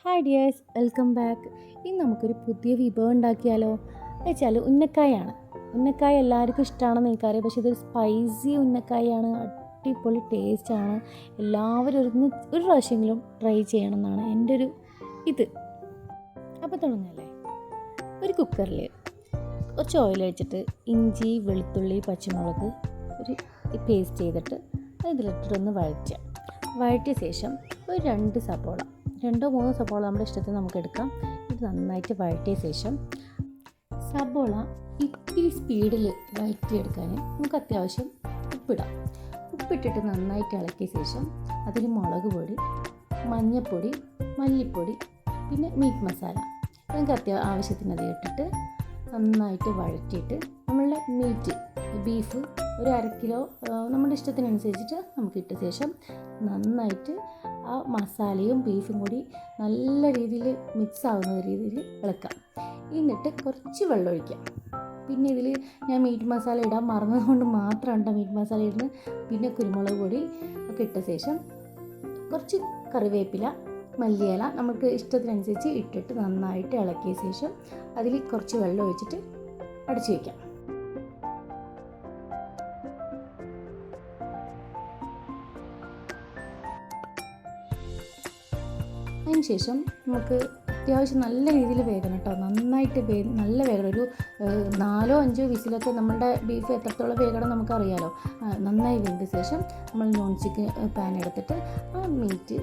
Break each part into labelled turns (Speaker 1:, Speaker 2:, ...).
Speaker 1: Hi dears, welcome back. ഇന്ന് നമുക്കൊരു പുതിയ വിഭവം ഉണ്ടാക്കിയാലോ വെച്ചാൽ ഉന്നക്കായാണ്. ഉന്നക്കായ എല്ലാവർക്കും ഇഷ്ടമാണെന്ന് എനിക്കറിയാം, പക്ഷേ ഇതൊരു സ്പൈസി ഉന്നക്കായാണ്. അടിപൊളി ടേസ്റ്റാണ്. എല്ലാവരും ഒരു പ്രാവശ്യമെങ്കിലും ട്രൈ ചെയ്യണം എന്നാണ് എൻ്റെ ഒരു ഇത്. അപ്പോൾ തുടങ്ങല്ലേ. ഒരു കുക്കറിൽ കുറച്ച് ഓയിൽ ഒഴിച്ചിട്ട് ഇഞ്ചി, വെളുത്തുള്ളി, പച്ചമുളക് ഒരു പേസ്റ്റ് ചെയ്തിട്ട് ഇതിലിട്ടിട്ടൊന്ന് വഴറ്റിയ ശേഷം ഒരു 2 സബോള, 2-3 സബോള നമ്മുടെ ഇഷ്ടത്തിന് നമുക്ക് എടുക്കാം. ഇത് നന്നായിട്ട് വഴറ്റിയ ശേഷം സബോള ഇത്തിരി സ്പീഡിൽ വഴറ്റിയെടുക്കാൻ നമുക്ക് അത്യാവശ്യം ഉപ്പിട്ടിട്ട് നന്നായിട്ട് ഇളക്കിയ ശേഷം അതിൽ മുളക് പൊടി, മഞ്ഞൾപ്പൊടി, മല്ലിപ്പൊടി, പിന്നെ മീറ്റ് മസാല നമുക്ക് ആവശ്യത്തിന് അത് ഇട്ടിട്ട് നന്നായിട്ട് വഴറ്റിയിട്ട് നമ്മളുടെ ബീഫ് ഒരു 1/2 കിലോ നമ്മുടെ ഇഷ്ടത്തിനനുസരിച്ചിട്ട് നമുക്ക് ഇട്ട ശേഷം നന്നായിട്ട് ആ മസാലയും ബീഫും കൂടി നല്ല രീതിയിൽ മിക്സ് ആവുന്ന രീതിയിൽ ഇളക്കാം. എന്നിട്ട് കുറച്ച് വെള്ളം ഒഴിക്കാം. പിന്നെ ഇതിൽ ഞാൻ മീറ്റ് മസാല ഇടാൻ മറന്നതുകൊണ്ട് മാത്രമാണ് മീറ്റ് മസാല ഇടുന്നത്. പിന്നെ കുരുമുളക് പൊടി ഒക്കെ ഇട്ട ശേഷം കുറച്ച് കറിവേപ്പില, മല്ലിയില നമുക്ക് ഇഷ്ടത്തിനനുസരിച്ച് ഇട്ടിട്ട് നന്നായിട്ട് ഇളക്കിയ ശേഷം അതിൽ കുറച്ച് വെള്ളം ഒഴിച്ചിട്ട് അടച്ചു വയ്ക്കാം. അതിന് ശേഷം നമുക്ക് അത്യാവശ്യം നല്ല രീതിയിൽ വേഗണം കേട്ടോ, നന്നായിട്ട് നല്ല വേഗണം. ഒരു 4-5 വിസിലൊക്കെ നമ്മളുടെ ബീഫ് എത്രത്തോളം വേഗണം നമുക്കറിയാലോ. നന്നായി വെന്ത ശേഷം നമ്മൾ നോൺ സ്റ്റിക്ക് പാൻ എടുത്തിട്ട് ആ മീറ്റ്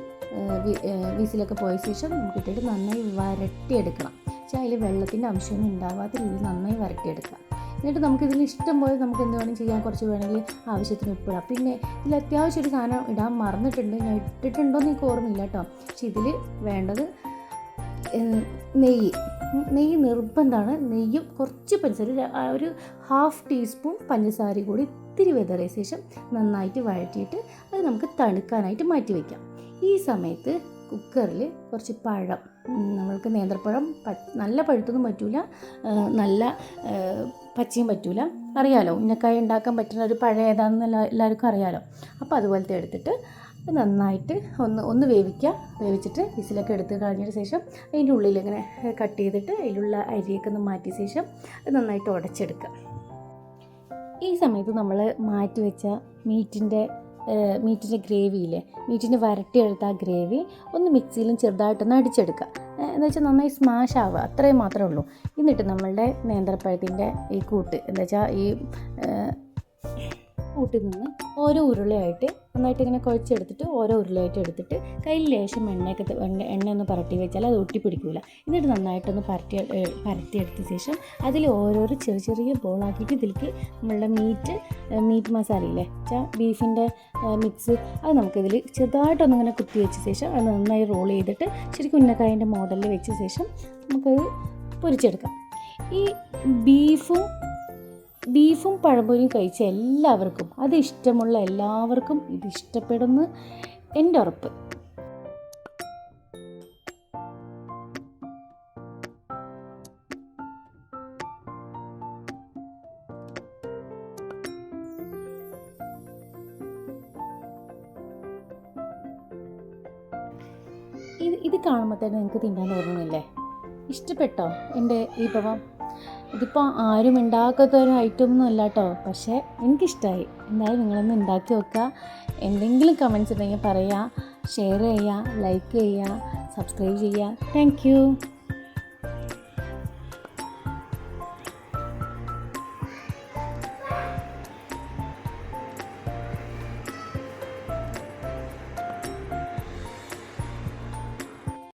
Speaker 1: വിസിലൊക്കെ പോയ ശേഷം നമുക്ക് ഇട്ടിട്ട് നന്നായി വരട്ടിയെടുക്കണം. അതിൽ വെള്ളത്തിൻ്റെ അംശമൊന്നും ഉണ്ടാവാത്ത രീതിയിൽ നന്നായി വരട്ടിയെടുക്കുക. എന്നിട്ട് നമുക്കിതിൽ ഇഷ്ടം പോലെ നമുക്ക് എന്ത് വേണമെങ്കിൽ ചെയ്യാം. കുറച്ച് വേണമെങ്കിൽ ആവശ്യത്തിന് ഉപ്പിടാം. പിന്നെ ഇതിൽ അത്യാവശ്യം ഒരു സാധനം ഇടാൻ മറന്നിട്ടുണ്ട്, ഞാൻ ഇട്ടിട്ടുണ്ടോ എന്ന് എനിക്ക് ഓർമ്മയില്ല കേട്ടോ. പക്ഷെ ഇതിൽ വേണ്ടത് നെയ്യ് നിർബന്ധമാണ്. നെയ്യും കുറച്ച് പഞ്ചസാര, ഒരു 1/2 ടീസ്പൂൺ പഞ്ചസാര കൂടി ഇത്തിരി വെതറിയ ശേഷം നന്നായിട്ട് വഴറ്റിയിട്ട് അത് നമുക്ക് തണുക്കാനായിട്ട് മാറ്റി വയ്ക്കാം. ഈ സമയത്ത് കുക്കറിൽ കുറച്ച് പഴം, നമ്മൾക്ക് നേന്ത്രപ്പഴം നല്ല പഴുത്തൊന്നും പറ്റൂല, നല്ല പച്ചയും പറ്റൂല. അറിയാലോ ഉന്നക്കായ ഉണ്ടാക്കാൻ പറ്റുന്ന ഒരു പഴം ഏതാണെന്ന് എല്ലാവർക്കും അറിയാലോ. അപ്പോൾ അതുപോലത്തെ എടുത്തിട്ട് നന്നായിട്ട് ഒന്ന് വേവിച്ചിട്ട് വിസിലൊക്കെ എടുത്ത് കളഞ്ഞതിന് ശേഷം അതിൻ്റെ ഉള്ളിൽ ഇങ്ങനെ കട്ട് ചെയ്തിട്ട് അതിലുള്ള അരിയൊക്കെ ഒന്ന് മാറ്റിയ ശേഷം അത് നന്നായിട്ട് ഉടച്ചെടുക്കുക. ഈ സമയത്ത് നമ്മൾ മാറ്റി വെച്ച മീറ്റിൻ്റെ ഗ്രേവിയില്ലേ, മീറ്റിൻ്റെ വരട്ടിയെടുത്ത ആ ഗ്രേവി ഒന്ന് മിക്സിയിലും ചെറുതായിട്ടൊന്ന് അടിച്ചെടുക്കുക. എന്ന് വെച്ചാൽ നന്നായി സ്മാഷ് ആവുക, അത്രയും മാത്രമേ ഉള്ളൂ. എന്നിട്ട് നമ്മളുടെ നേന്ത്രപ്പഴത്തിൻ്റെ ഈ കൂട്ട് എന്താ വെച്ചാൽ ഈ കൂട്ടിൽ നിന്ന് ഓരോ ഉരുളയായിട്ട് നന്നായിട്ട് ഇങ്ങനെ കുഴച്ചെടുത്തിട്ട് ഓരോ ഉരുളയായിട്ട് എടുത്തിട്ട് കയ്യിൽ ലേശം എണ്ണ ഒന്ന് പരട്ടി വെച്ചാൽ അത് ഒട്ടിപ്പിടിക്കില്ല. എന്നിട്ട് നന്നായിട്ടൊന്ന് പരത്തിയെടുത്ത ശേഷം അതിൽ ഓരോരോ ചെറിയ ബോളാക്കിയിട്ട് ഇതിലേക്ക് നമ്മളുടെ മീറ്റ് മസാലയില്ലേ വെച്ചാൽ ബീഫിൻ്റെ മിക്സ് അത് നമുക്കിതിൽ ചെറുതായിട്ടൊന്നിങ്ങനെ കുത്തി വെച്ച ശേഷം അത് നന്നായി റോൾ ചെയ്തിട്ട് ശരിക്കും ഉന്നക്കായൻ്റെ മോഡലിൽ വെച്ച ശേഷം നമുക്കത് പൊരിച്ചെടുക്കാം. ഈ ബീഫും പഴംപൊരിയും കഴിച്ച എല്ലാവർക്കും, അത് ഇഷ്ടമുള്ള എല്ലാവർക്കും ഇത് ഇഷ്ടപ്പെടുന്നു എൻ്റെ ഉറപ്പ്. ഇത് കാണുമ്പോൾ തന്നെ നിങ്ങൾക്ക് തിന്നാൻ തോന്നുന്നില്ലേ? ഇഷ്ടപ്പെട്ടോ എൻ്റെ വിഭവം? ഇതിപ്പോൾ ആരും ഉണ്ടാക്കാത്ത ഒരു ഐറ്റം ഒന്നും അല്ല കേട്ടോ, പക്ഷേ എനിക്കിഷ്ടമായി. എന്തായാലും നിങ്ങളൊന്ന് ഉണ്ടാക്കി വെക്കുക. എന്തെങ്കിലും കമൻറ്റ്സ് ഉണ്ടെങ്കിൽ പറയുക, ഷെയർ ചെയ്യുക, ലൈക്ക് ചെയ്യുക, സബ്സ്ക്രൈബ് ചെയ്യുക. Thank you.